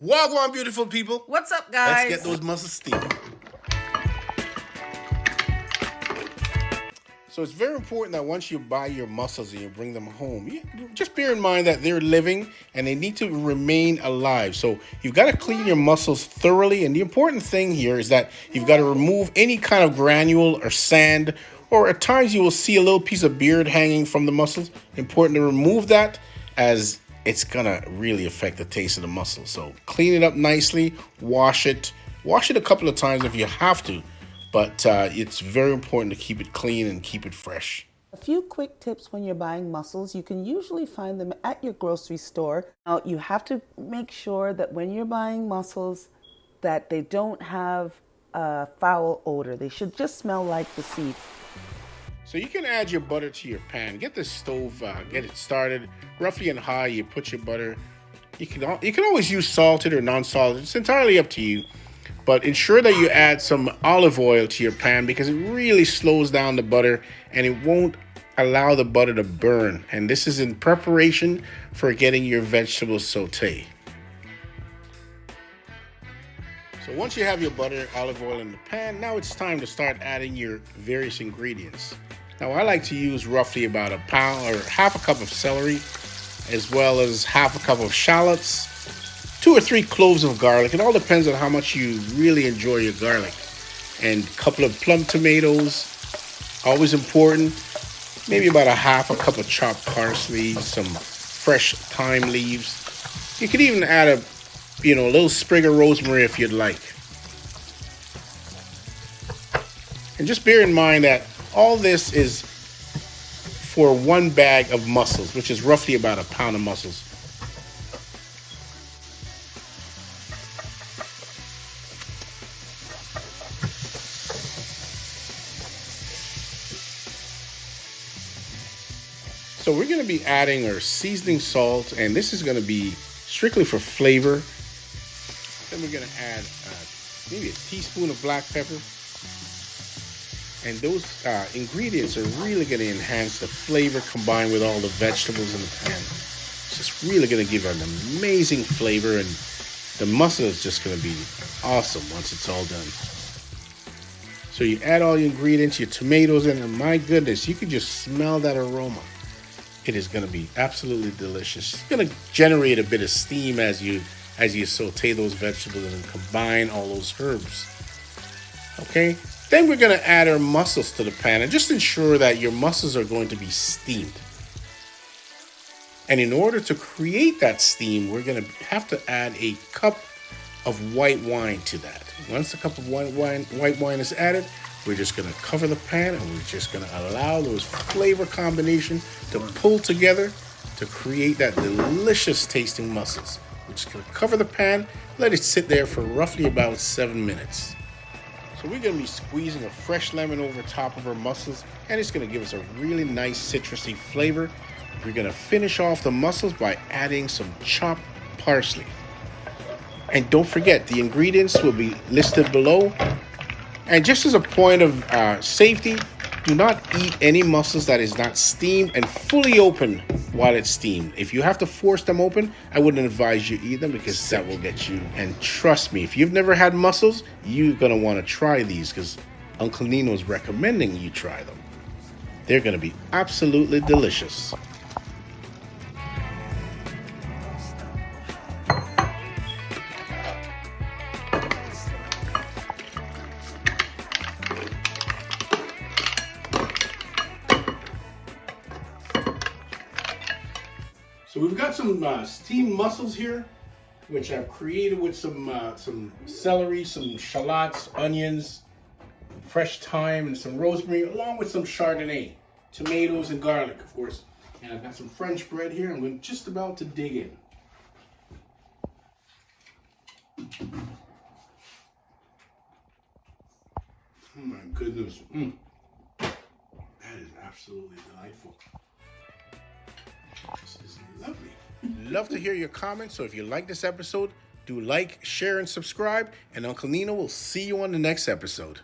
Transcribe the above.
Wagwan, beautiful people. What's up, guys? Let's get those mussels steaming. So it's very important that once you buy your mussels and you bring them home, you just bear in mind that they're living and they need to remain alive. So you've got to clean your mussels thoroughly. And the important thing here is that you've got to remove any kind of granule or sand, or at times you will see a little piece of beard hanging from the mussels. Important to remove that, as it's gonna really affect the taste of the mussel. So clean it up nicely, wash it a couple of times if you have to, but it's very important to keep it clean and keep it fresh. A few quick tips when you're buying mussels. You can usually find them at your grocery store. Now, you have to make sure that when you're buying mussels that they don't have a foul odor. They should just smell like the sea. So you can add your butter to your pan. Get the stove, get it started roughly on high. You put your butter. You can always use salted or non-salted. It's entirely up to you. But ensure that you add some olive oil to your pan, because it really slows down the butter and it won't allow the butter to burn. And this is in preparation for getting your vegetables sauté. So once you have your butter, olive oil in the pan, now it's time to start adding your various ingredients. Now I like to use roughly about a pound or half a cup of celery, as well as half a cup of shallots, 2 or 3 cloves of garlic. It all depends on how much you really enjoy your garlic. And a couple of plum tomatoes, always important. Maybe about a half a cup of chopped parsley, some fresh thyme leaves. You could even add a little sprig of rosemary if you'd like. And just bear in mind that all this is for 1 bag of mussels, which is roughly about a pound of mussels. So we're going to be adding our seasoning salt, and this is going to be strictly for flavor. Then we're going to add maybe a teaspoon of black pepper. And those ingredients are really going to enhance the flavor combined with all the vegetables in the pan. It's just really going to give an amazing flavor, and the mussel is just going to be awesome once it's all done. So you add all your ingredients, your tomatoes in, and my goodness, you can just smell that aroma. It is going to be absolutely delicious. It's going to generate a bit of steam as you saute those vegetables and combine all those herbs. Okay, then we're going to add our mussels to the pan, and just ensure that your mussels are going to be steamed. And in order to create that steam, we're going to have to add a cup of white wine to that. Once the cup of white wine is added, we're just going to cover the pan, and we're just going to allow those flavor combination to pull together to create that delicious tasting mussels. We're just going to cover the pan, let it sit there for roughly about 7 minutes. So we're going to be squeezing a fresh lemon over top of our mussels, and it's going to give us a really nice citrusy flavor. We're going to finish off the mussels by adding some chopped parsley. And don't forget, the ingredients will be listed below. And just as a point of safety, do not eat any mussels that is not steamed and fully open while it's steamed. If you have to force them open, I wouldn't advise you eat them, because that will get you. And trust me, if you've never had mussels, you're going to want to try these, because Uncle Nino is recommending you try them. They're going to be absolutely delicious. So we've got some steamed mussels here, which I've created with some celery, some shallots, onions, fresh thyme, and some rosemary, along with some Chardonnay, tomatoes, and garlic, of course. And I've got some French bread here, and we're just about to dig in. Oh my goodness. That is absolutely delightful. This is lovely. Love to hear your comments, so if you like this episode, do like, share, and subscribe, and Uncle Nino will see you on the next episode.